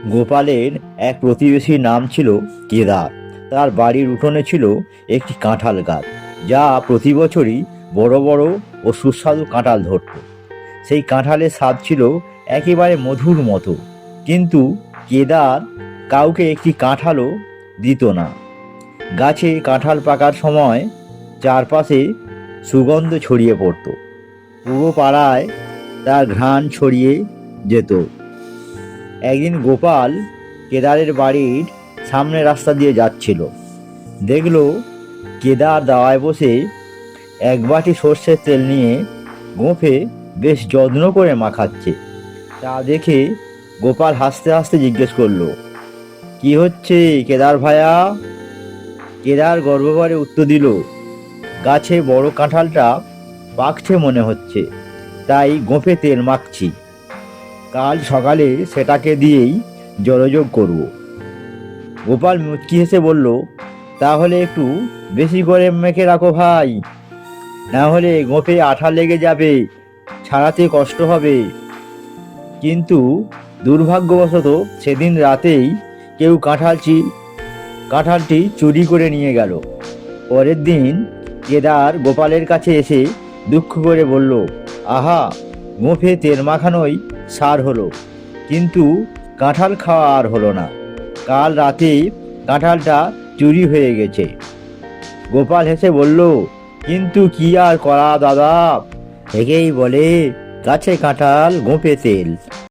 গোপালের এক প্রতিবেশীর নাম ছিল কেদার। তার বাড়ির উঠোনে ছিল একটি কাঁঠাল গাছ, যা প্রতি বছরই বড় বড় ও সুস্বাদু কাঁঠাল ধরত। সেই কাঁঠালের স্বাদ ছিল একেবারে মধুর মতো, কিন্তু কেদার কাউকে একটি কাঁঠালও দিত না। গাছে কাঁঠাল পাকার সময় চারপাশে সুগন্ধ ছড়িয়ে পড়ত, পুরো পাড়ায় তার ঘ্রাণ ছড়িয়ে যেত। একদিন গোপাল কেদারের বাড়ির সামনে রাস্তা দিয়ে যাচ্ছিল। দেখলো কেদার দাওয়ায় বসে এক বাটি সর্ষের তেল নিয়ে গোঁফে বেশ যত্ন করে মাখাচ্ছে। তা দেখে গোপাল হাসতে হাসতে জিজ্ঞেস করলো, কি হচ্ছে কেদার ভায়া? কেদার গর্বভরে উত্তর দিল, গাছে বড় কাঁঠালটা পাকছে মনে হচ্ছে, তাই গোঁফে তেল মাখছি। কাল সকালে সেটাকে দিয়েই জলযোগ করব। গোপাল মুচকি হেসে বলল, তাহলে একটু বেশি করে মেখে রাখো ভাই, না হলে গোঁফে আঠা লেগে যাবে, ছাড়াতে কষ্ট হবে। কিন্তু দুর্ভাগ্যবশত সেদিন রাতেই কেউ কাঁঠালটি চুরি করে নিয়ে গেল। পরের দিন কেদার গোপালের কাছে এসে দুঃখ করে বলল, আহা, গোঁফে তেল মাখানোই সার হলো, কিন্তু কাঁঠাল খাওয়া আর হলো না। কাল রাতে কাঁঠালটা চুরি হয়ে গেছে। গোপাল হেসে বলল, কিন্তু কি আর করা দাদা, একেই বলে গাছে কাঁঠাল গোঁফে তেল।